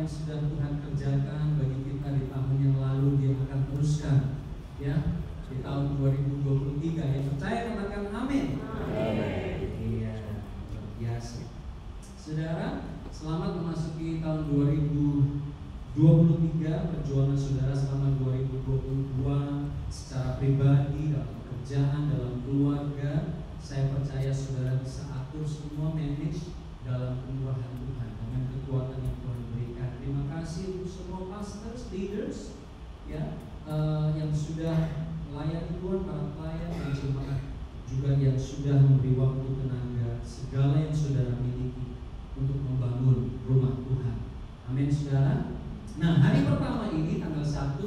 yang sudah Tuhan kerjakan bagi kita di tahun yang lalu, Dia akan teruskan ya di tahun 2023. Yang percaya katakan amin. Amin. Iya, luar biasa. Saudara, selamat memasuki tahun 2023. Perjuangan saudara selama 2022 secara pribadi, dalam pekerjaan, dalam keluarga, saya percaya saudara bisa atur semua, manage dalam kemurahan Tuhan dengan kekuatan yang Tuhan berikan. Terima kasih untuk semua pastors, leaders ya, yang sudah melayani Tuhan, para pelayan dan jemaat juga yang sudah memberi waktu, tenaga, segala yang saudara miliki untuk membangun rumah Tuhan. Amin saudara. Nah, hari pertama ini tanggal 1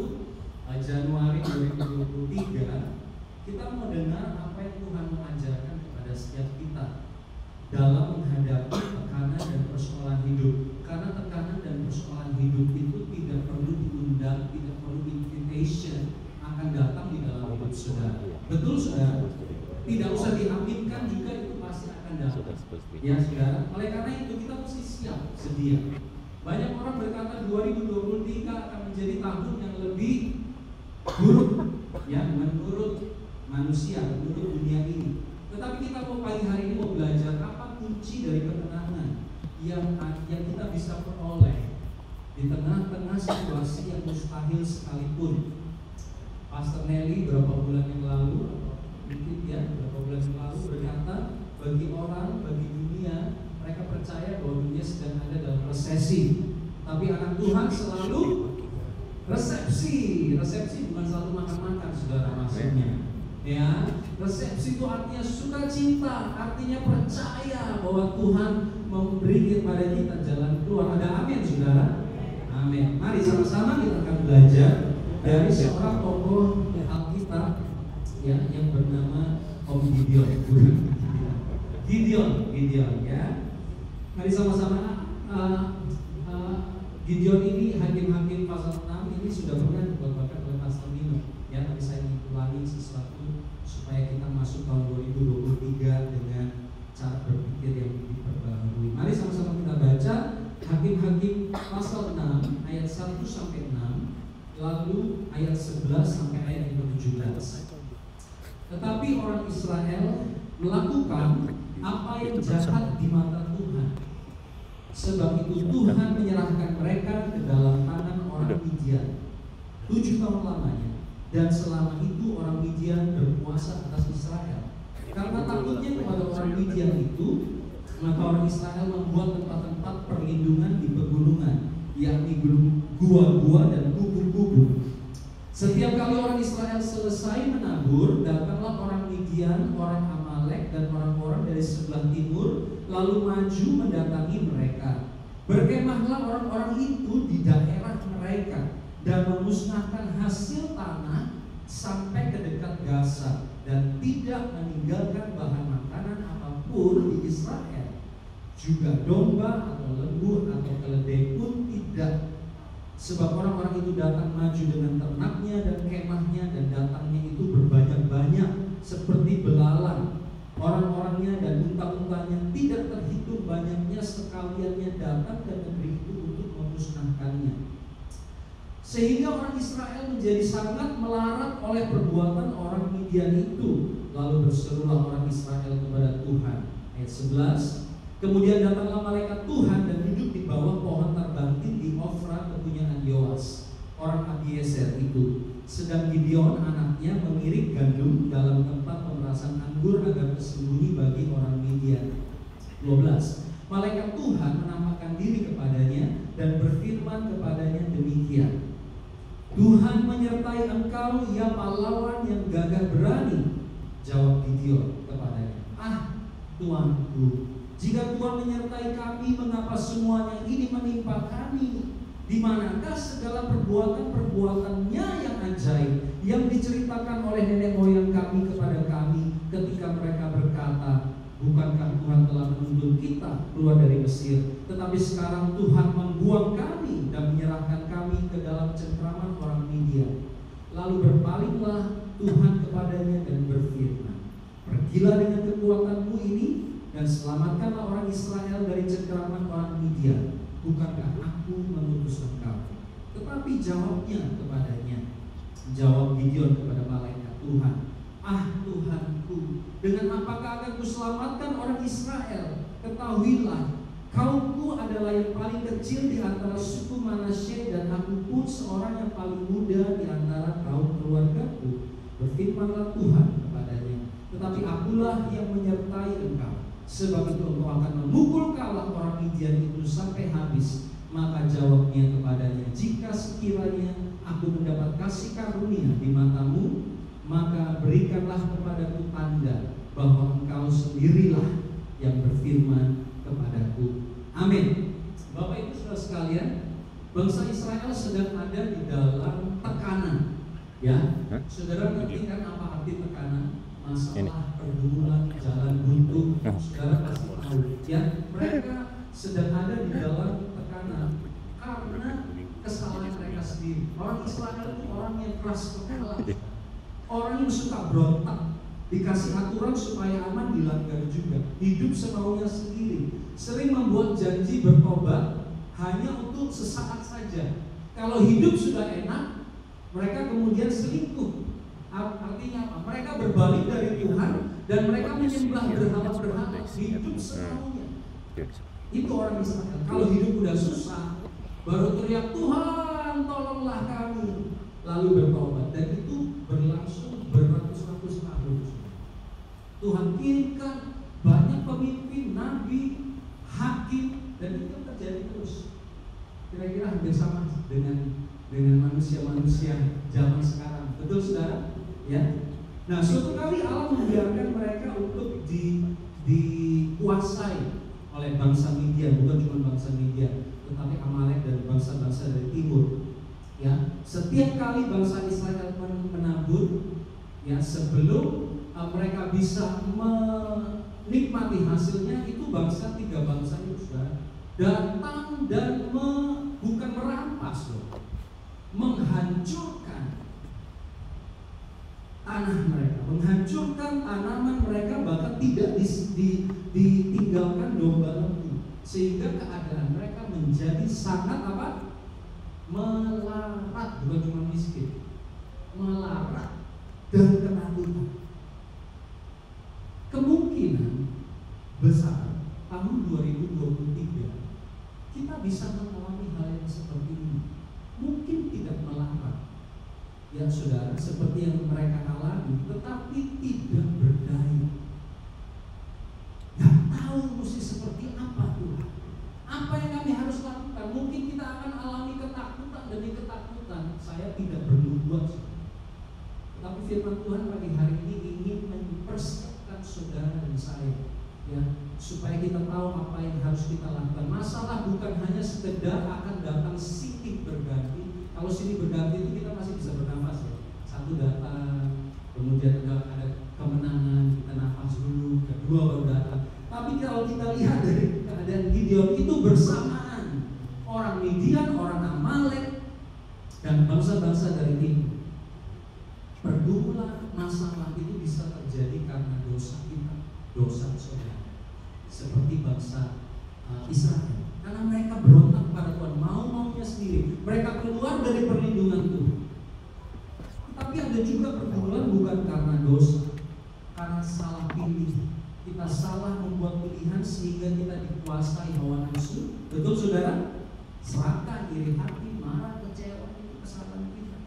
Januari 2023 kita mau dengar apa yang Tuhan mengajarkan kepada setiap kita dalam menghadapi tekanan dan persoalan hidup. Karena tekanan dan persoalan hidup itu tidak perlu diundang, tidak perlu invitation, akan datang di dalam hidup saudara. Betul saudara? Tidak usah diaminkan juga, itu pasti akan datang. Ya saudara, oleh karena itu kita mesti siap, sedia. Banyak orang berkata 2023 akan menjadi tahun yang lebih buruk ya menurut manusia, menurut dunia ini. Tetapi kita mau pagi hari ini mau belajar apa kunci dari ketenangan yang kita bisa peroleh di tengah-tengah situasi yang mustahil sekalipun. Pastor Nelly beberapa bulan yang lalu, mungkin ya beberapa bulan yang lalu berkata, bagi orang, bagi dunia, mereka percaya bahwa dunia sedang ada dalam resesi. Tapi anak Tuhan selalu resepsi. Resepsi bukan selalu makan-makan, saudara, maksudnya. Ya, resepsi itu artinya sukacita, artinya percaya bahwa Tuhan memberi kepada kita jalan keluar. Ada amin, saudara? Amin. Mari sama-sama kita akan belajar dari seorang tokoh Alkitab ya, yang bernama Om Gideon. Gideon ya. Mari sama-sama. Gideon ini hakim-hakim pasal 6 ini sudah pernah dibacakan oleh Pastor Nino ya, tapi saya ingin ulangi sesuatu supaya kita masuk tahun 2023 dengan cara berpikir yang diperbarui. Mari sama-sama kita baca Hakim-hakim pasal 6 ayat 1 sampai 6, lalu ayat 11 sampai ayat 17. Tetapi orang Israel melakukan apa yang jahat di mata Tuhan. Sebab itu Tuhan menyerahkan mereka ke dalam tangan orang Midian 7 tahun lamanya. Dan selama itu orang Midian berkuasa atas Israel. Karena takutnya kepada orang Midian itu, maka orang Israel membuat tempat-tempat perlindungan di pegunungan, yakni gua-gua dan gubuk-gubuk. Setiap kali orang Israel selesai menabur, datanglah orang Midian, orang Amalek, dan orang-orang dari sebelah timur, lalu maju mendatangi mereka. Berkemahlah orang-orang itu di daerah mereka dan memusnahkan hasil tanah sampai ke dekat Gaza, dan tidak meninggalkan bahan makanan apapun di Israel. Juga domba atau lembu atau keledai pun tidak. Sebab orang-orang itu datang maju dengan ternaknya dan kemahnya, dan datangnya itu berbanyak-banyak seperti belalang. Orang-orangnya dan unta-untanya tidak terhitung banyaknya, sekaliannya datang ke negeri itu untuk memusnahkannya. Sehingga orang Israel menjadi sangat melarat oleh perbuatan orang Midian itu. Lalu berserulah orang Israel kepada Tuhan. Ayat 11. Kemudian datanglah malaikat Tuhan dan duduk di bawah pohon terbanting di Ofra kepunyaan Yoas, orang Abiezer itu. Sedang Gideon anaknya mengirik gandum dalam tempat pemerasan anggur agar tersembunyi bagi orang Midian. 12. Malaikat Tuhan menampakkan diri kepadanya dan berfirman kepadanya demikian. Tuhan menyertai engkau, ya pahlawan yang gagah berani. Jawab Gideon kepadanya, Tuanku, jika Tuhan menyertai kami, mengapa semuanya ini menimpa kami? Di manakah segala perbuatan-perbuatannya yang ajaib yang diceritakan oleh nenek moyang kami kepada kami ketika mereka berkata, bukankah Tuhan telah menuntun kita keluar dari Mesir? Tetapi sekarang Tuhan membuang kami dan menyerahkan kami ke dalam cengkraman orang Midian. Lalu berpalinglah Tuhan kepadanya dan berfirman, pergilah dengan kekuatanmu ini dan selamatkanlah orang Israel dari cengkraman orang Midian. Bukankah aku aku mengutus engkau. Tetapi jawabnya kepadanya, jawab Gideon kepada malaikat Tuhan, Tuhanku, dengan apakah akan kuselamatkan orang Israel? Ketahuilah, kaumku adalah yang paling kecil di antara suku Manasye, dan aku pun seorang yang paling muda di antara kaum keluargaku. Berfirmanlah Tuhan kepadanya, tetapi akulah yang menyertai engkau, sebab itu engkau akan memukul kalah orang Midian itu sampai habis. Maka jawabnya kepadanya, jika sekiranya aku mendapat kasih karunia di matamu, maka berikanlah kepadaku tanda bahwa engkau sendirilah yang berfirman kepadaku. Amin. Bapak Ibu saudara sekalian, bangsa Israel sedang ada di dalam tekanan. Ya, saudara ngerti kan apa arti tekanan? Masalah, pergumulan, jalan buntu. Saudara pasti tahu. Ya, mereka sedang ada di dalam tekanan karena kesalahan mereka sendiri. Orang Israel itu orang yang keras kepala, orang yang suka berontak, dikasih aturan supaya aman dilanggar juga, hidup semaunya sendiri, sering membuat janji bertobat hanya untuk sesaat saja. Kalau hidup sudah enak, mereka kemudian selingkuh. Artinya apa? Mereka berbalik dari Tuhan dan mereka menyembah berhala-berhala, hidup semaunya. Itu orang Israel. Kalau hidup udah susah, baru teriak, Tuhan tolonglah kami, lalu bertobat. Dan itu berlangsung beratus-ratus tahun. Tuhan kirimkan banyak pemimpin, nabi, hakim, dan itu terjadi terus. Kira-kira hampir sama dengan manusia-manusia zaman sekarang. Betul saudara? Ya. Nah, suatu kali Allah membiarkan mereka untuk dikuasai oleh bangsa Midian, bukan cuma bangsa Midian, tetapi Amalek dan bangsa-bangsa dari timur. Ya, setiap kali bangsa Israel menabur, ya sebelum mereka bisa menikmati hasilnya, itu tiga bangsa itu sudah datang dan bukan merampas loh, menghancurkan tanah mereka, menghancurkan tanaman mereka, bahkan tidak ditinggalkan domba lembu, sehingga keadaan mereka menjadi sangat apa? Melarat, bukan cuma miskin, melarat dan ketakutan. Kemungkinan besar tahun 2023 kita bisa mengalami hal yang seperti ini. Mungkin tidak melarat, ya saudara, seperti yang mereka alami, tetapi tidak berdaya. Gak tahu mesti seperti apa Tuhan. Apa yang kami harus lakukan? Mungkin kita akan alami ketakutan, demi ketakutan saya tidak berbuat. Tetapi firman Tuhan pagi hari ini ingin mempersiapkan saudara dan saya, ya, supaya kita tahu apa yang harus kita lakukan. Masalah bukan hanya sekedar akan datang silih berganti. Kalau silih berganti itu kita masih bisa bernafas, ya. Satu datang, kemudian ada kemenangan, kita nafas dulu, kedua baru datang. Tapi kalau kita lihat dari keadaan Gideon itu bersamaan, orang Midian, orang Amalek, dan bangsa-bangsa dari timur. Pergumulan, masalah itu bisa terjadi karena dosa kita, dosa saudara. Seperti bangsa Israel, karena mereka berontak pada Tuhan, mau-maunya sendiri. Mereka keluar dari perlindungan Tuhan. Tapi ada juga pergumulan bukan karena dosa, karena salah pilih. Kita salah membuat pilihan sehingga kita dikuasai hawa nafsu. Betul saudara? Serakah, iri hati, marah, kecewa, itu kesalahan kita.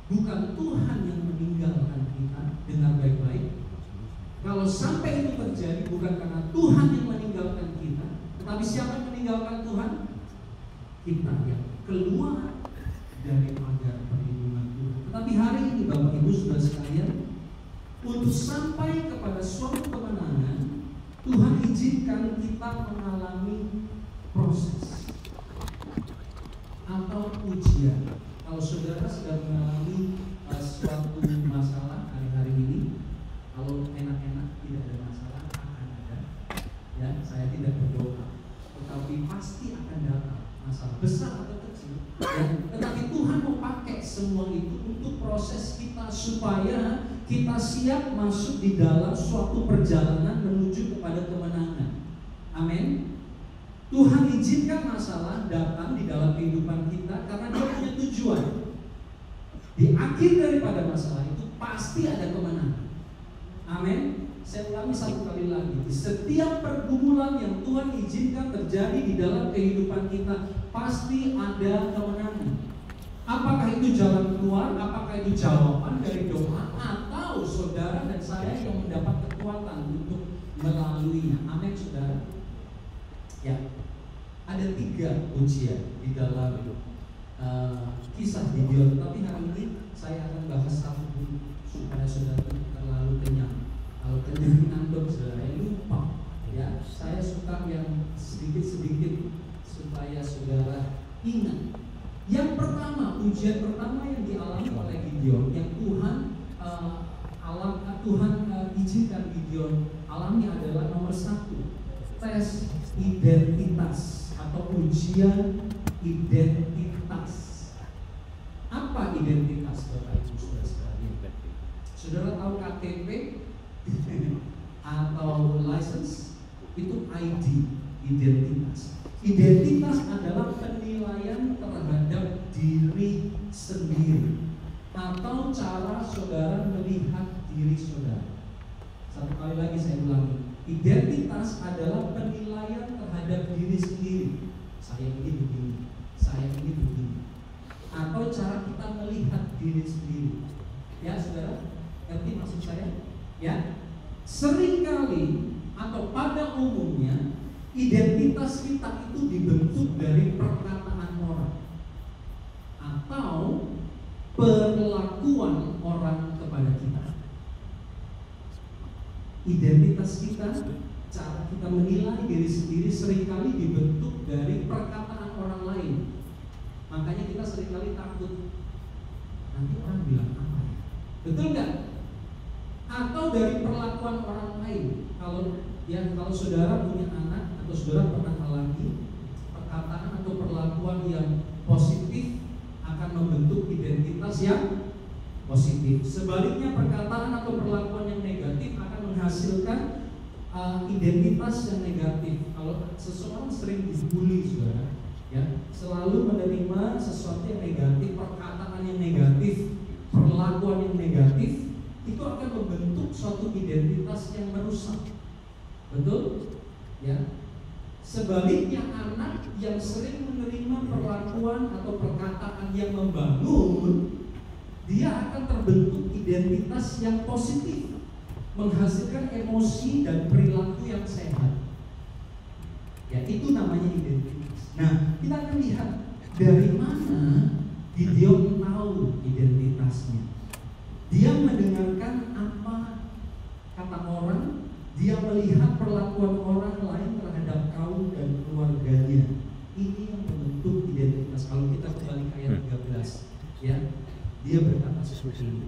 Bukan Tuhan yang meninggalkan kita. Dengar baik-baik. Kalau sampai itu terjadi, bukan karena Tuhan yang meninggalkan kita, tetapi siapa yang meninggalkan Tuhan? Kita yang keluar dari pagar perlindungan Tuhan. Tetapi hari ini Bapak Ibu saudara sekalian, untuk sampai kepada suatu kemenangan, Tuhan izinkan kita mengalami proses atau ujian. Kalau saudara sedang mengalami suatu masalah hari-hari ini, kalau enak-enak tidak ada masalah, akan ada. Ya, saya tidak berdoa, tetapi pasti akan datang masalah besar atau kecil. Ya, tetapi Tuhan mau pakai semua itu untuk proses kita supaya kita siap masuk di dalam suatu perjalanan menuju kepada kemenangan. Amin. Tuhan izinkan masalah datang di dalam kehidupan kita karena Dia punya tujuan. Di akhir daripada masalah itu pasti ada kemenangan. Amin. Saya ulangi satu kali lagi. Di setiap pergumulan yang Tuhan izinkan terjadi di dalam kehidupan kita, pasti ada kemenangan. Apakah itu jalan keluar, apakah itu jawaban dari doa, atau saudara dan saya yang mendapat kekuatan untuk melaluinya. Amin, saudara. Ya, ada 3 ujian di dalam kisah Gideon. Tapi hari ini saya akan bahas satu dulu supaya saudara terlalu kenyang. Kalau kenyang ngantuk saudara lupa. Ya, saya suka yang sedikit-sedikit supaya saudara ingat. Yang pertama, ujian pertama yang dialami oleh Gideon, yang Tuhan izinkan Gideon alami adalah nomor 1, tes identitas atau ujian identitas. Apa identitas, Bapak Ibu Saudara sekalian? Saudara tahu KTP atau license? Itu ID, identitas. Identitas adalah penilaian terhadap diri sendiri atau cara saudara melihat diri saudara. Satu kali lagi saya ulangi. Identitas adalah penilaian terhadap diri sendiri. Saya ini begini, saya ini begini. Atau cara kita melihat diri sendiri. Ya, saudara, ngerti maksud saya? Ya. Seringkali atau pada umumnya identitas kita itu dibentuk dari perkataan orang atau perlakuan orang kepada kita. Identitas kita, cara kita menilai diri sendiri seringkali dibentuk dari perkataan orang lain. Makanya kita seringkali takut, nanti orang bilang apa ya? Betul nggak? Atau dari perlakuan orang lain. Kalau saudara punya anak atau saudara pernah alami perkataan atau perlakuan yang positif akan membentuk identitas yang positif. Sebaliknya perkataan atau perlakuan yang negatif akan menghasilkan identitas yang negatif. Kalau seseorang sering dibully, saudara, ya, selalu menerima sesuatu yang negatif, perkataan yang negatif, perlakuan yang negatif, itu akan membentuk suatu identitas yang merusak. Betul? Ya. Sebaliknya anak yang sering menerima perlakuan atau perkataan yang membangun, dia akan terbentuk identitas yang positif, menghasilkan emosi dan perilaku yang sehat. Ya, itu namanya identitas. Nah, kita akan lihat dari mana Gideon tahu identitasnya. Dia mendengarkan apa kata orang, dia melihat perlakuan orang lain terhadap kaum dan keluarganya. Ini yang membentuk identitas. Kalau kita kembali ke ayat 13, ya, dia berkata seperti ini.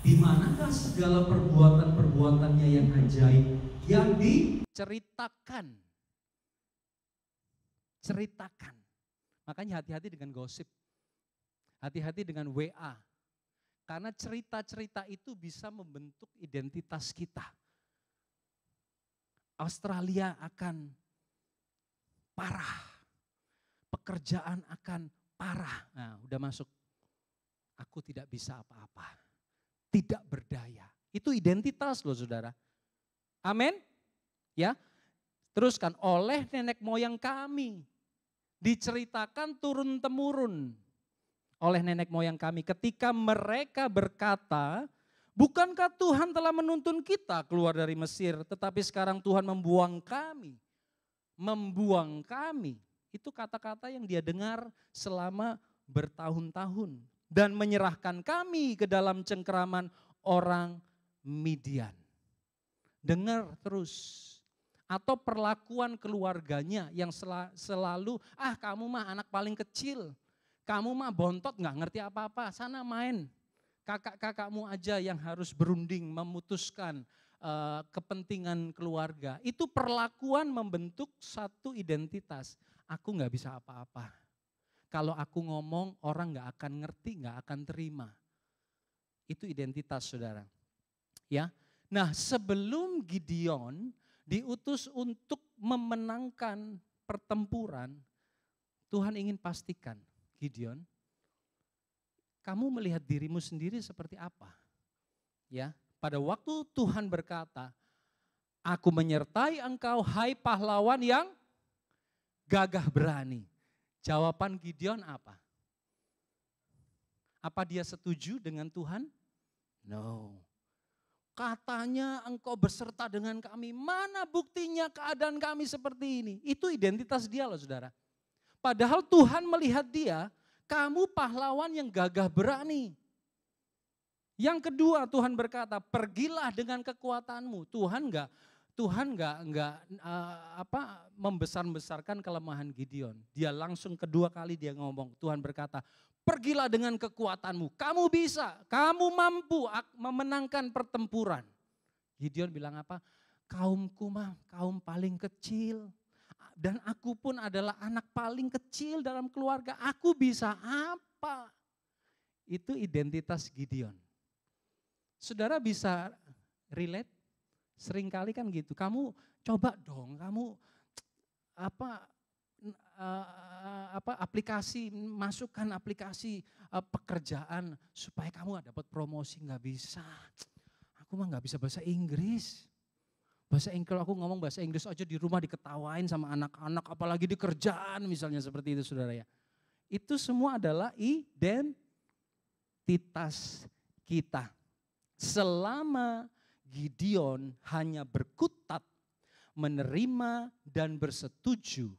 Di manakah segala perbuatan-perbuatannya yang ajaib yang diceritakan? Ceritakan. Makanya hati-hati dengan gosip. Hati-hati dengan WA. Karena cerita-cerita itu bisa membentuk identitas kita. Australia akan parah. Pekerjaan akan parah. Nah, udah masuk. Aku tidak bisa apa-apa. Tidak berdaya. Itu identitas loh, saudara. Amin? Ya. Teruskan, oleh nenek moyang kami diceritakan turun-temurun oleh nenek moyang kami ketika mereka berkata, bukankah Tuhan telah menuntun kita keluar dari Mesir, tetapi sekarang Tuhan membuang kami. Membuang kami. Itu kata-kata yang dia dengar selama bertahun-tahun. Dan menyerahkan kami ke dalam cengkeraman orang Midian. Dengar terus. Atau perlakuan keluarganya yang selalu, kamu mah anak paling kecil. Kamu mah bontot gak ngerti apa-apa, sana main. Kakak-kakakmu aja yang harus berunding memutuskan kepentingan keluarga. Itu perlakuan membentuk satu identitas. Aku gak bisa apa-apa. Kalau aku ngomong orang gak akan ngerti, gak akan terima. Itu identitas, saudara. Ya. Nah, sebelum Gideon diutus untuk memenangkan pertempuran, Tuhan ingin pastikan, Gideon, kamu melihat dirimu sendiri seperti apa? Ya, pada waktu Tuhan berkata, aku menyertai engkau, hai pahlawan yang gagah berani. Jawaban Gideon apa? Apa dia setuju dengan Tuhan? No. Katanya engkau berserta dengan kami. Mana buktinya keadaan kami seperti ini? Itu identitas dia loh saudara. Padahal Tuhan melihat dia, kamu pahlawan yang gagah berani. Yang kedua Tuhan berkata, pergilah dengan kekuatanmu. Tuhan enggak membesar-besarkan kelemahan Gideon. Dia langsung kedua kali dia ngomong, Tuhan berkata, pergilah dengan kekuatanmu. Kamu bisa, kamu mampu memenangkan pertempuran. Gideon bilang apa? Kaumku mah kaum paling kecil. Dan aku pun adalah anak paling kecil dalam keluarga. Aku bisa apa? Itu identitas Gideon. Saudara bisa relate? Seringkali kan gitu. Kamu coba dong, kamu masukkan aplikasi pekerjaan supaya kamu dapat promosi. Nggak bisa. Aku mah nggak bisa bahasa Inggris. Bahasa Inggris, aku ngomong bahasa Inggris aja di rumah diketawain sama anak-anak, apalagi di kerjaan misalnya seperti itu saudara ya. Itu semua adalah identitas kita. Selama Gideon hanya berkutat, menerima dan bersetuju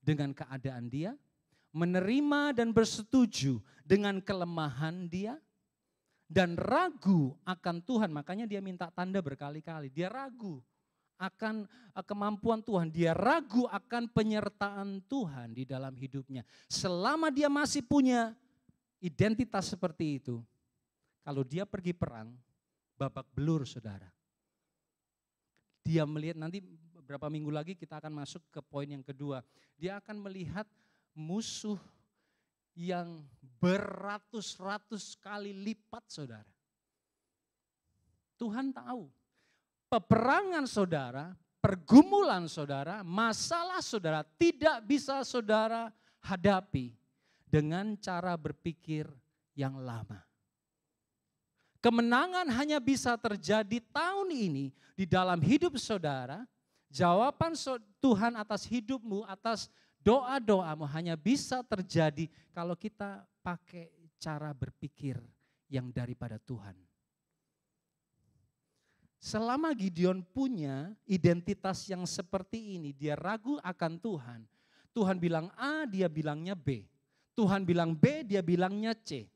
dengan keadaan dia, menerima dan bersetuju dengan kelemahan dia, dan ragu akan Tuhan. Makanya dia minta tanda berkali-kali, dia ragu akan kemampuan Tuhan, dia ragu akan penyertaan Tuhan di dalam hidupnya. Selama dia masih punya identitas seperti itu, kalau dia pergi perang, babak belur saudara. Dia melihat nanti beberapa minggu lagi kita akan masuk ke poin yang kedua. Dia akan melihat musuh yang beratus-ratus kali lipat saudara. Tuhan tahu. Peperangan saudara, pergumulan saudara, masalah saudara tidak bisa saudara hadapi dengan cara berpikir yang lama. Kemenangan hanya bisa terjadi tahun ini di dalam hidup saudara. Jawaban Tuhan atas hidupmu, atas doa-doamu hanya bisa terjadi kalau kita pakai cara berpikir yang daripada Tuhan. Selama Gideon punya identitas yang seperti ini, dia ragu akan Tuhan. Tuhan bilang A, dia bilangnya B. Tuhan bilang B, dia bilangnya C.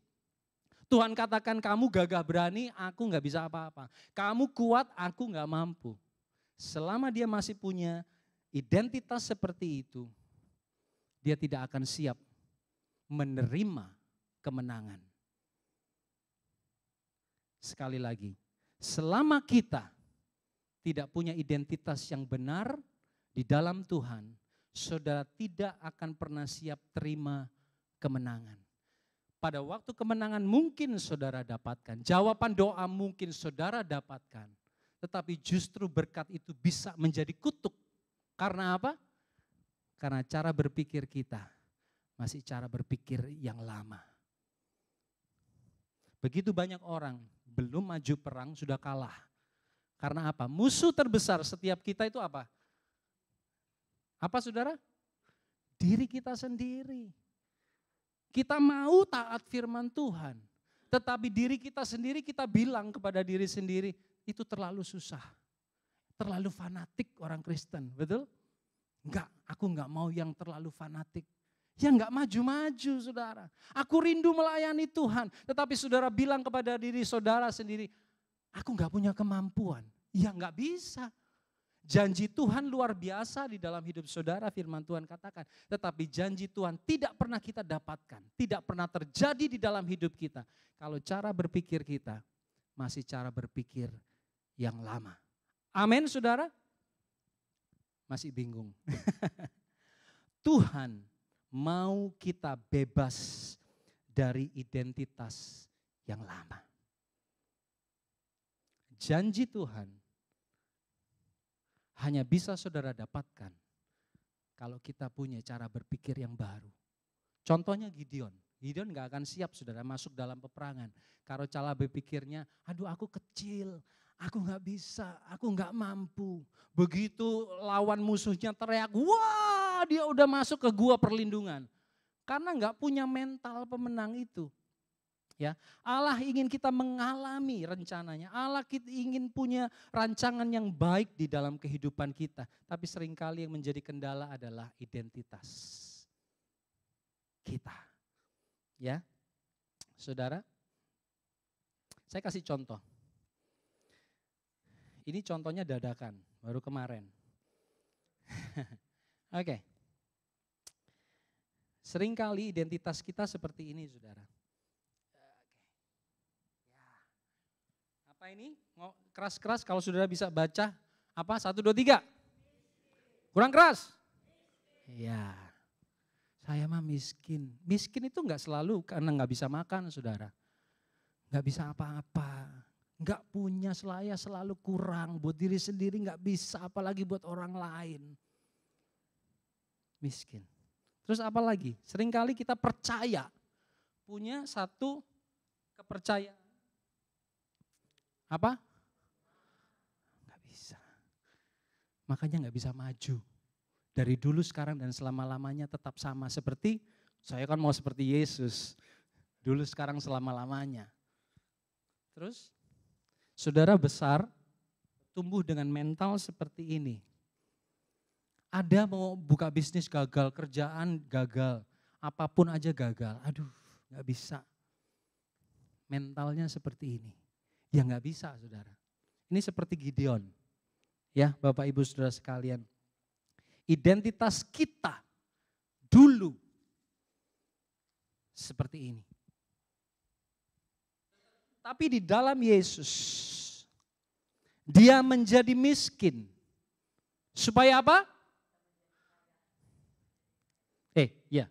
Tuhan katakan kamu gagah berani, aku gak bisa apa-apa. Kamu kuat, aku gak mampu. Selama dia masih punya identitas seperti itu, dia tidak akan siap menerima kemenangan. Sekali lagi, selama kita tidak punya identitas yang benar di dalam Tuhan, saudara tidak akan pernah siap terima kemenangan. Pada waktu kemenangan mungkin saudara dapatkan, jawaban doa mungkin saudara dapatkan. Tetapi justru berkat itu bisa menjadi kutuk. Karena apa? Karena cara berpikir kita masih cara berpikir yang lama. Begitu banyak orang belum maju perang sudah kalah. Karena apa? Musuh terbesar setiap kita itu apa? Apa saudara? Diri kita sendiri. Kita mau taat firman Tuhan, tetapi diri kita sendiri kita bilang kepada diri sendiri, itu terlalu susah, terlalu fanatik orang Kristen, betul? Enggak, aku enggak mau yang terlalu fanatik. Ya enggak maju-maju saudara. Aku rindu melayani Tuhan, tetapi saudara bilang kepada diri saudara sendiri, aku enggak punya kemampuan. Ya enggak bisa. Janji Tuhan luar biasa di dalam hidup saudara, firman Tuhan katakan. Tetapi janji Tuhan tidak pernah kita dapatkan, tidak pernah terjadi di dalam hidup kita. Kalau cara berpikir kita masih cara berpikir yang lama. Amin saudara? Masih bingung. Tuhan mau kita bebas dari identitas yang lama. Janji Tuhan hanya bisa saudara dapatkan kalau kita punya cara berpikir yang baru. Contohnya Gideon. Gideon gak akan siap saudara masuk dalam peperangan. Kalau cara berpikirnya, aduh aku kecil, aku gak bisa, aku gak mampu. Begitu lawan musuhnya teriak, wah dia udah masuk ke gua perlindungan. Karena gak punya mental pemenang itu. Ya, Allah ingin kita mengalami rencananya. Allah ingin punya rancangan yang baik di dalam kehidupan kita. Tapi seringkali yang menjadi kendala adalah identitas kita. Ya, saudara, saya kasih contoh. Ini contohnya dadakan, baru kemarin. Oke. Seringkali identitas kita seperti ini, saudara. Apa ini? Keras-keras kalau saudara bisa baca. Apa? 1, 2, 3. Kurang keras? Ya. Saya mah miskin. Miskin itu enggak selalu karena enggak bisa makan, saudara. Enggak bisa apa-apa. Enggak punya, selalu kurang. Buat diri sendiri enggak bisa, apalagi buat orang lain. Miskin. Terus apa lagi? Seringkali kita percaya. Punya satu kepercayaan. Apa? Nggak bisa. Makanya nggak bisa maju. Dari dulu, sekarang, dan selama-lamanya tetap sama. Seperti, saya kan mau seperti Yesus. Dulu, sekarang, selama-lamanya. Terus, saudara besar, tumbuh dengan mental seperti ini. Ada mau buka bisnis gagal, kerjaan gagal, apapun aja gagal. Aduh, nggak bisa. Mentalnya seperti ini. Ya nggak bisa, saudara. Ini seperti Gideon. Ya, Bapak Ibu Saudara sekalian. Identitas kita dulu seperti ini. Tapi di dalam Yesus, dia menjadi miskin. Supaya apa? Ya.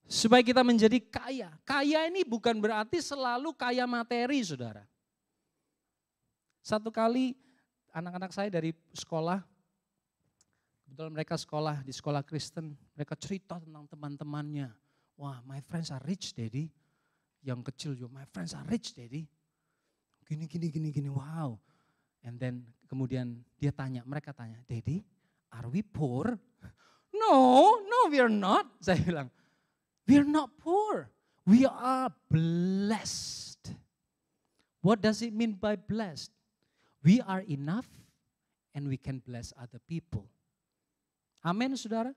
Supaya kita menjadi kaya. Kaya ini bukan berarti selalu kaya materi, saudara. Satu kali anak-anak saya dari sekolah, kebetulan mereka sekolah di sekolah Kristen, mereka cerita tentang teman-temannya. Wah, my friends are rich, daddy. Yang kecil juga, my friends are rich, daddy. Gini, wow. And then kemudian mereka tanya, daddy, are we poor? No, we are not. Saya bilang, we are not poor. We are blessed. What does it mean by blessed? We are enough and we can bless other people. Amin, saudara.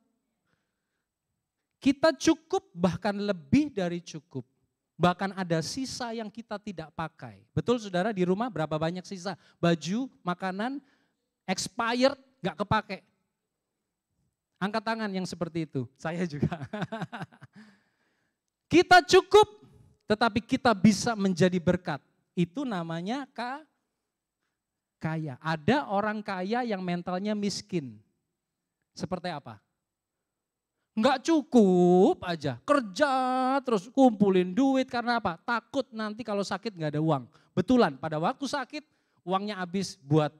Kita cukup, bahkan lebih dari cukup. Bahkan ada sisa yang kita tidak pakai. Betul, saudara, di rumah berapa banyak sisa? Baju, makanan, expired, gak kepake. Angkat tangan yang seperti itu, saya juga. Kita cukup, tetapi kita bisa menjadi berkat. Itu namanya kaya. Ada orang kaya yang mentalnya miskin. Seperti apa? Enggak cukup aja, kerja terus kumpulin duit karena apa? Takut nanti kalau sakit enggak ada uang. Betulan pada waktu sakit uangnya habis buat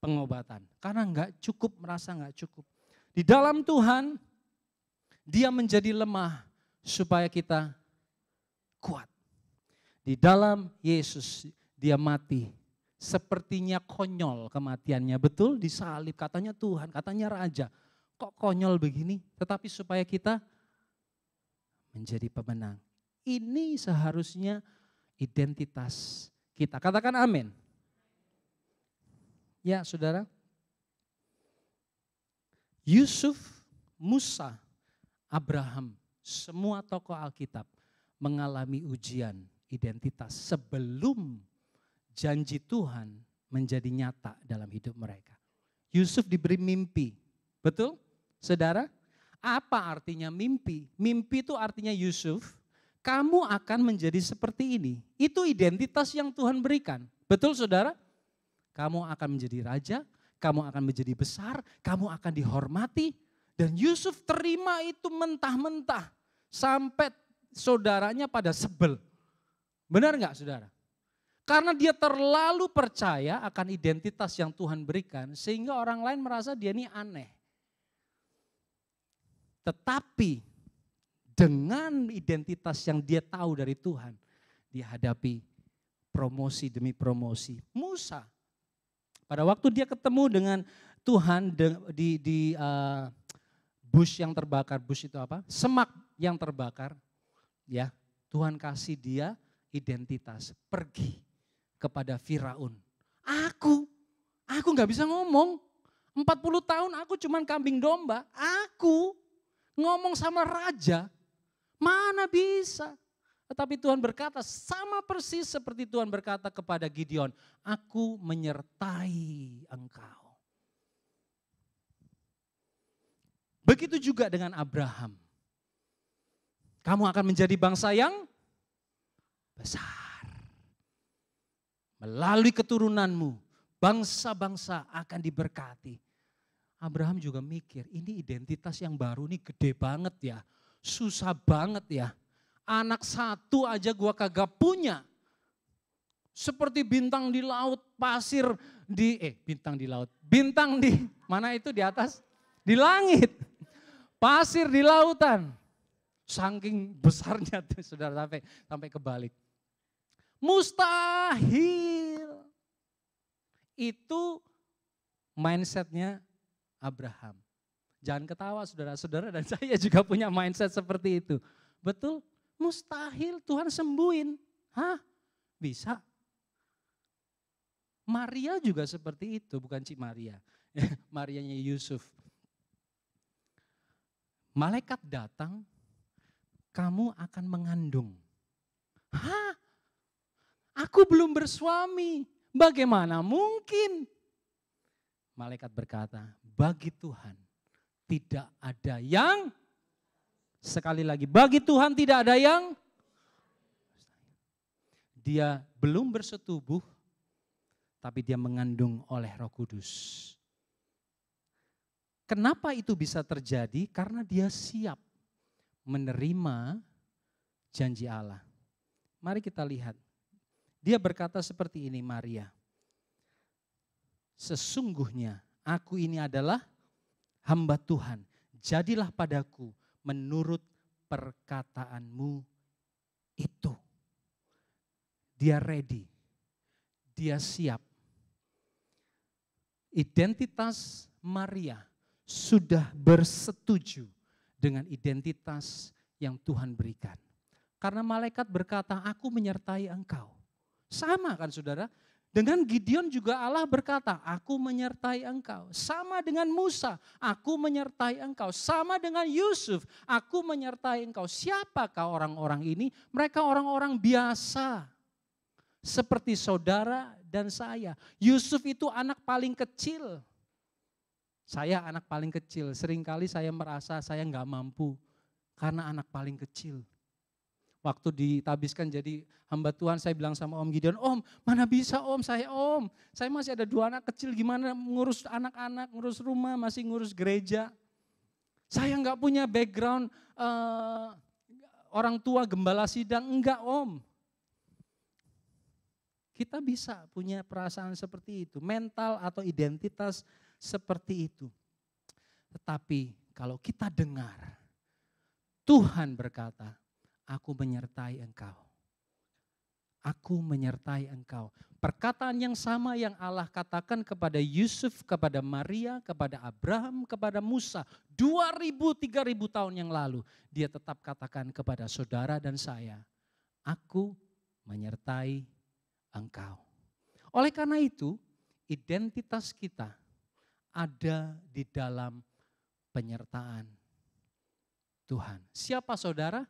pengobatan. Karena enggak cukup, merasa enggak cukup. Di dalam Tuhan, dia menjadi lemah supaya kita kuat. Di dalam Yesus, dia mati. Sepertinya konyol kematiannya, betul, disalib, katanya Tuhan, katanya Raja. Kok konyol begini? Tetapi supaya kita menjadi pemenang. Ini seharusnya identitas kita. Katakan amin. Ya, saudara. Yusuf, Musa, Abraham, semua tokoh Alkitab mengalami ujian identitas sebelum janji Tuhan menjadi nyata dalam hidup mereka. Yusuf diberi mimpi, betul? Saudara, apa artinya mimpi? Mimpi itu artinya Yusuf, kamu akan menjadi seperti ini. Itu identitas yang Tuhan berikan. Betul, saudara? Kamu akan menjadi raja, kamu akan menjadi besar, kamu akan dihormati. Dan Yusuf terima itu mentah-mentah sampai saudaranya pada sebel. Benar enggak, saudara? Karena dia terlalu percaya akan identitas yang Tuhan berikan sehingga orang lain merasa dia ini aneh. Tetapi dengan identitas yang dia tahu dari Tuhan, dia hadapi promosi demi promosi. Musa, pada waktu dia ketemu dengan Tuhan di bush yang terbakar, bush itu apa? Semak yang terbakar, ya. Tuhan kasih dia identitas, pergi kepada Firaun. Aku nggak bisa ngomong. 40 tahun aku cuman kambing domba. Aku ngomong sama raja, mana bisa. Tetapi Tuhan berkata sama persis seperti Tuhan berkata kepada Gideon, aku menyertai engkau. Begitu juga dengan Abraham. Kamu akan menjadi bangsa yang besar. Melalui keturunanmu, bangsa-bangsa akan diberkati. Abraham juga mikir, ini identitas yang baru nih gede banget ya. Susah banget ya. Anak satu aja gua kagak punya. Seperti bintang di laut, pasir bintang di laut. Bintang di, mana itu di atas? Di langit. Pasir di lautan. Saking besarnya tuh saudara sampai kebalik. Mustahil. Itu mindsetnya Abraham. Jangan ketawa saudara-saudara, dan saya juga punya mindset seperti itu. Betul? Mustahil Tuhan sembuhin. Hah? Bisa? Maria juga seperti itu, bukan Cik Maria. Marianya Yusuf. Malaikat datang, kamu akan mengandung. Hah? Aku belum bersuami, bagaimana mungkin? Malaikat berkata, bagi Tuhan tidak ada yang, sekali lagi, bagi Tuhan tidak ada yang, dia belum bersetubuh, tapi dia mengandung oleh Roh Kudus. Kenapa itu bisa terjadi? Karena dia siap menerima janji Allah. Mari kita lihat. Dia berkata seperti ini, Maria. Sesungguhnya aku ini adalah hamba Tuhan. Jadilah padaku menurut perkataanmu itu. Dia ready. Dia siap. Identitas Maria sudah bersetuju dengan identitas yang Tuhan berikan. Karena malaikat berkata, aku menyertai engkau. Sama kan saudara? Dengan Gideon juga Allah berkata, aku menyertai engkau. Sama dengan Musa, aku menyertai engkau. Sama dengan Yusuf, aku menyertai engkau. Siapakah orang-orang ini? Mereka orang-orang biasa. Seperti saudara dan saya. Yusuf itu anak paling kecil. Saya anak paling kecil. Seringkali saya merasa saya nggak mampu karena anak paling kecil. Waktu ditabiskan jadi hamba Tuhan, saya bilang sama Om Gideon, Om mana bisa Om, saya masih ada 2 anak kecil, gimana ngurus anak-anak, ngurus rumah, masih ngurus gereja. Saya nggak punya background orang tua gembala sidang, enggak Om. Kita bisa punya perasaan seperti itu, mental atau identitas seperti itu. Tetapi kalau kita dengar, Tuhan berkata, aku menyertai engkau. Aku menyertai engkau. Perkataan yang sama yang Allah katakan kepada Yusuf, kepada Maria, kepada Abraham, kepada Musa. 2000-3000 tahun yang lalu. Dia tetap katakan kepada saudara dan saya. Aku menyertai engkau. Oleh karena itu, identitas kita ada di dalam penyertaan Tuhan. Siapa saudara?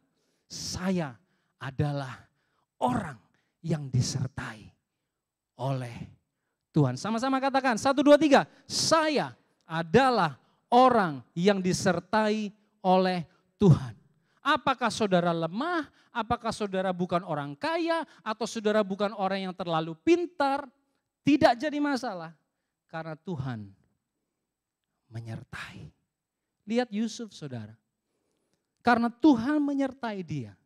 Saya adalah orang yang disertai oleh Tuhan. Sama-sama katakan, 1, 2, 3. Saya adalah orang yang disertai oleh Tuhan. Apakah saudara lemah? Apakah saudara bukan orang kaya? Atau saudara bukan orang yang terlalu pintar? Tidak jadi masalah. Karena Tuhan menyertai. Lihat Yusuf saudara. Karena Tuhan menyertai dia.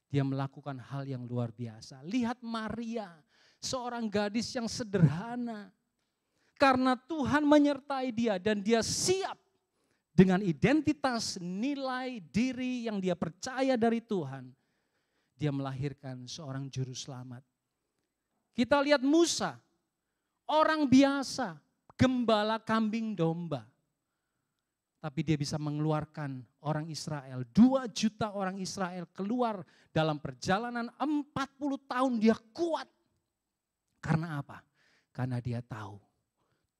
Dia melakukan hal yang luar biasa. Lihat Maria, seorang gadis yang sederhana. Karena Tuhan menyertai dia dan dia siap dengan identitas nilai diri yang dia percaya dari Tuhan, dia melahirkan seorang juru selamat. Kita lihat Musa, orang biasa, gembala kambing domba. Tapi dia bisa mengeluarkan orang Israel, 2 juta orang Israel keluar dalam perjalanan 40 tahun dia kuat. Karena apa? Karena dia tahu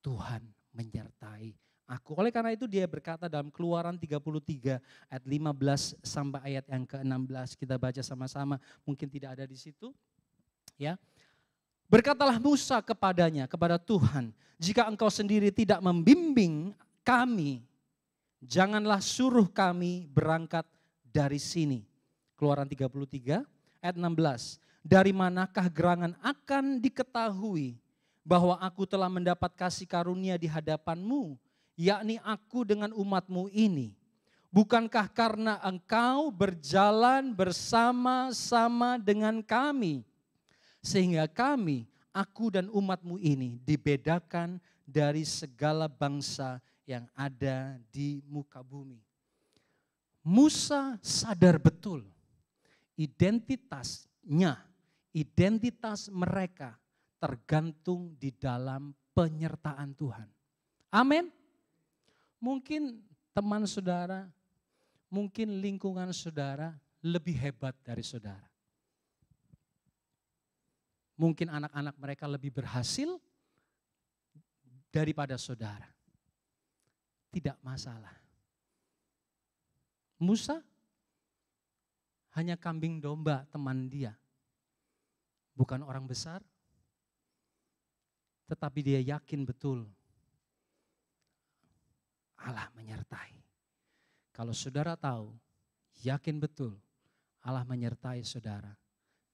Tuhan menyertai aku. Oleh karena itu dia berkata dalam Keluaran 33 ayat 15 sampai ayat yang ke-16. Kita baca sama-sama, mungkin tidak ada di situ. Ya. Berkatalah Musa kepadanya, kepada Tuhan, jika engkau sendiri tidak membimbing kami, janganlah suruh kami berangkat dari sini. Keluaran 33 ayat 16. Dari manakah gerangan akan diketahui bahwa aku telah mendapat kasih karunia di hadapanmu, yakni aku dengan umatmu ini. Bukankah karena engkau berjalan bersama-sama dengan kami, sehingga kami, aku dan umatmu ini dibedakan dari segala bangsa yang ada di muka bumi. Musa sadar betul identitasnya, identitas mereka tergantung di dalam penyertaan Tuhan. Amin. Mungkin teman saudara, mungkin lingkungan saudara lebih hebat dari saudara. Mungkin anak-anak mereka lebih berhasil daripada saudara. Tidak masalah. Musa hanya kambing domba teman dia. Bukan orang besar, tetapi dia yakin betul Allah menyertai. Kalau saudara tahu, yakin betul Allah menyertai saudara.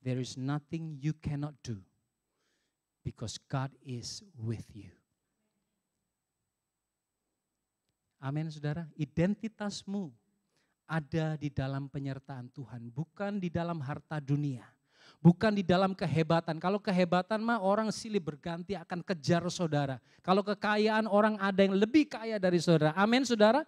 There is nothing you cannot do because God is with you. Amin saudara, identitasmu ada di dalam penyertaan Tuhan, bukan di dalam harta dunia, bukan di dalam kehebatan. Kalau kehebatan mah orang silih berganti akan kejar saudara. Kalau kekayaan orang ada yang lebih kaya dari saudara. Amin saudara.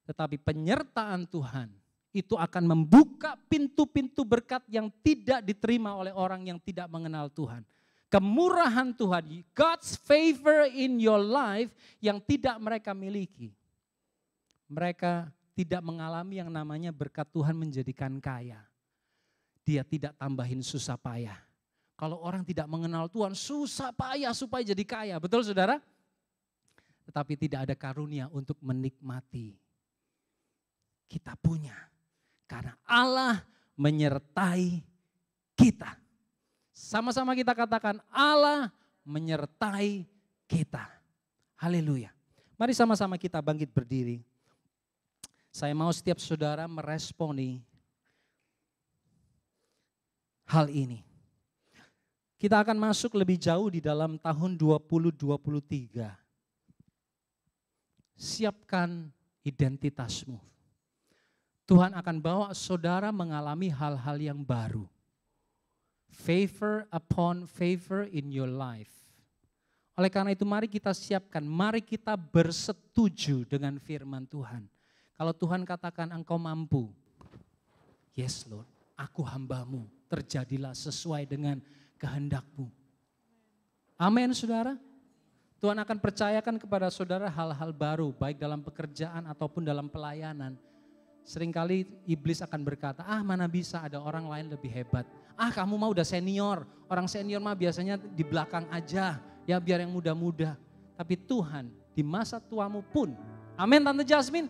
Tetapi penyertaan Tuhan itu akan membuka pintu-pintu berkat yang tidak diterima oleh orang yang tidak mengenal Tuhan. Kemurahan Tuhan, God's favor in your life yang tidak mereka miliki. Mereka tidak mengalami yang namanya berkat Tuhan menjadikan kaya. Dia tidak tambahin susah payah. Kalau orang tidak mengenal Tuhan, susah payah supaya jadi kaya. Betul saudara? Tetapi tidak ada karunia untuk menikmati. Kita punya. Karena Allah menyertai kita. Sama-sama kita katakan Allah menyertai kita. Haleluya. Mari sama-sama kita bangkit berdiri. Saya mau setiap saudara meresponi hal ini. Kita akan masuk lebih jauh di dalam tahun 2023. Siapkan identitasmu. Tuhan akan bawa saudara mengalami hal-hal yang baru. Favor upon favor in your life. Oleh karena itu mari kita siapkan, mari kita bersetuju dengan firman Tuhan. Kalau Tuhan katakan engkau mampu, yes Lord, aku hambamu, terjadilah sesuai dengan kehendakmu. Amin saudara. Tuhan akan percayakan kepada saudara hal-hal baru, baik dalam pekerjaan ataupun dalam pelayanan. Seringkali iblis akan berkata, mana bisa ada orang lain lebih hebat. Kamu mah udah senior, orang senior mah biasanya di belakang aja, ya biar yang muda-muda. Tapi Tuhan di masa tuamu pun, amin Tante Jasmine.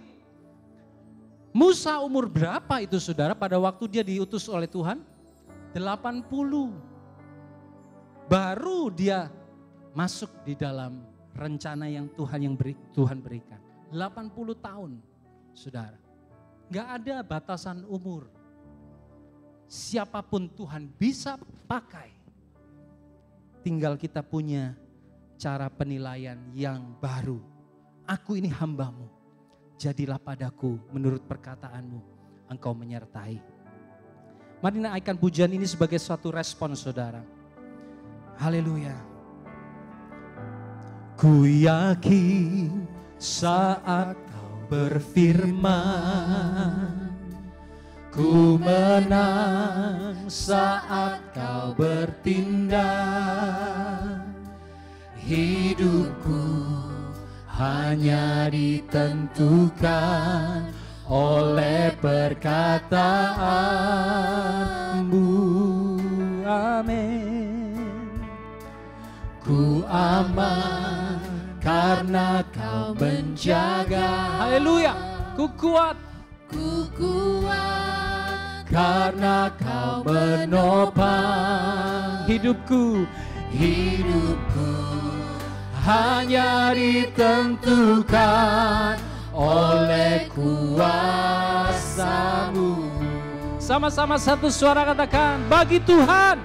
Musa umur berapa itu saudara pada waktu dia diutus oleh Tuhan? 80. Baru dia masuk di dalam rencana yang Tuhan berikan. 80 tahun saudara. Gak ada batasan umur. Siapapun Tuhan bisa pakai. Tinggal kita punya cara penilaian yang baru. Aku ini hambamu. Jadilah padaku menurut perkataanmu. Engkau menyertai. Mari naikkan pujian ini sebagai suatu respon saudara. Haleluya. Ku yakin saat kau berfirman, ku menang saat kau bertindak. Hidupku hanya ditentukan oleh perkataanmu. Amin. Ku aman karena kau menjaga. Haleluya. Ku kuat. Ku kuat karena kau menopang hidupku. Hidupku hanya ditentukan oleh kuasa-Mu. Sama-sama satu suara katakan, bagi Tuhan.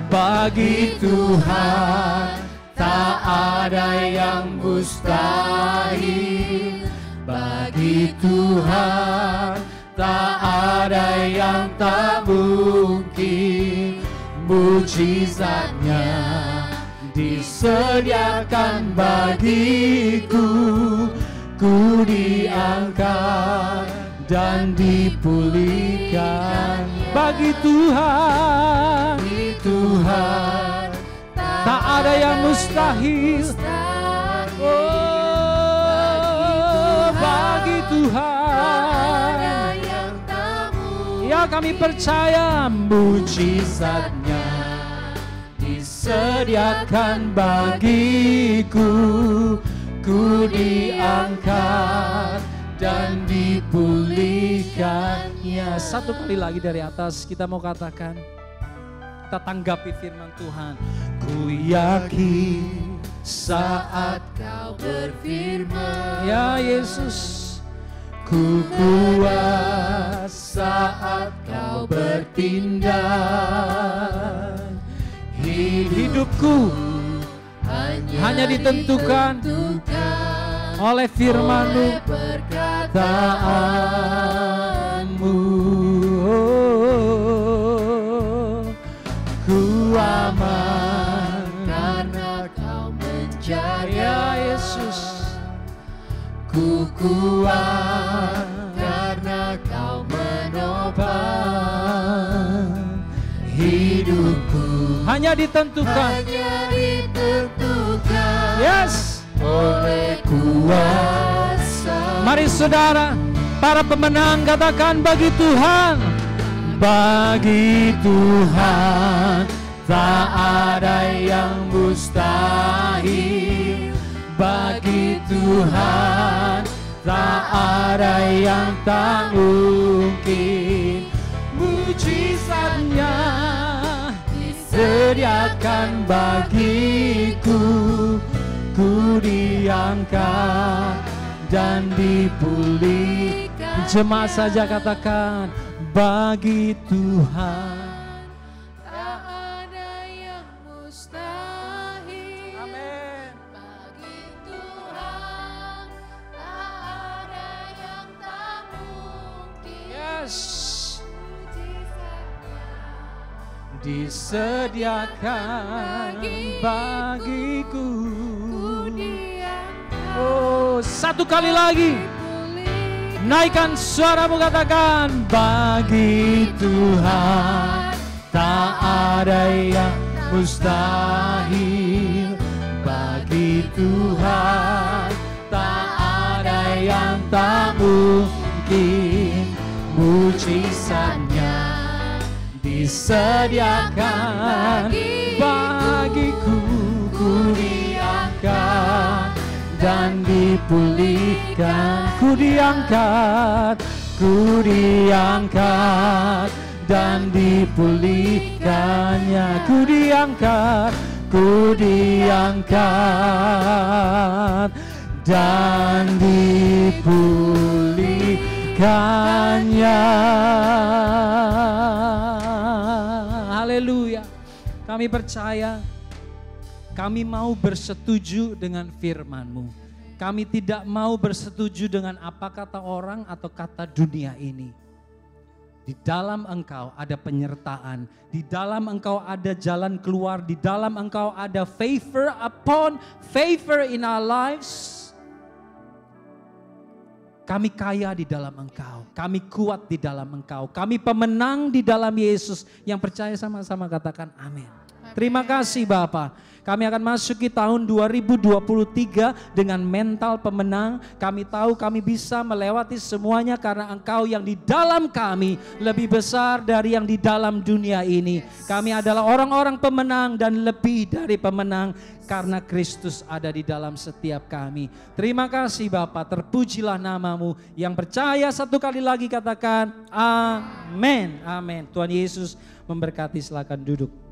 Bagi Tuhan tak ada yang mustahil. Bagi Tuhan tak ada yang tak mungkin. Mujizatnya disediakan bagiku. Ku diangkat dan dipulihkan. Bagi Tuhan, tak ada yang mustahil. Oh, bagi Tuhan, ya kami percaya mujizatnya disediakan bagiku. Ku diangkat dan dipulihkannya. Satu kali lagi dari atas kita mau katakan, kita tanggapi firman Tuhan. Ku yakin saat kau berfirman, ya Yesus, ku kuat saat kau bertindak. Hidupku hanya ditentukan oleh firman-Mu, perkataan-Mu. Ku aman karena kau menjaga, Yesus. Ku kuat karena kau menopang hidupku. Hanya ditentukan, yes, oleh kuasa. Mari saudara, para pemenang katakan, bagi Tuhan. Bagi Tuhan tak ada yang mustahil. Bagi Tuhan tak ada yang tak mungkin. Mujizatnya disediakan bagiku. Ku diangkat dan dipulihkan. Jemaat saja katakan, bagi Tuhan tak ada yang mustahil. Amin. Bagi Tuhan tak ada yang tak mungkin. Yes. Mujizatnya disediakan bagiku. ku diangkat. Oh, satu kali lagi. Naikkan suaramu katakan, bagi Tuhan tak ada yang mustahil. Bagi Tuhan tak ada yang tak mungkin. Mujizatnya disediakan bagiku. Ku diangkat dan dipulihkan. Ku diangkat, ku diangkat dan dipulihkannya. Ku diangkat, ku diangkat dan dipulihkannya. Haleluya. Kami percaya, kami mau bersetuju dengan firman-Mu. Kami tidak mau bersetuju dengan apa kata orang atau kata dunia ini. Di dalam Engkau ada penyertaan. Di dalam Engkau ada jalan keluar. Di dalam Engkau ada favor upon favor in our lives. Kami kaya di dalam Engkau, kami kuat di dalam Engkau, kami pemenang di dalam Yesus. Yang percaya sama-sama katakan amin. Terima kasih Bapa. Kami akan masuki tahun 2023 dengan mental pemenang. Kami tahu kami bisa melewati semuanya karena Engkau yang di dalam kami lebih besar dari yang di dalam dunia ini. Kami adalah orang-orang pemenang dan lebih dari pemenang karena Kristus ada di dalam setiap kami. Terima kasih Bapa, terpujilah namamu. Yang percaya satu kali lagi katakan amin. Amin. Tuhan Yesus memberkati, silakan duduk.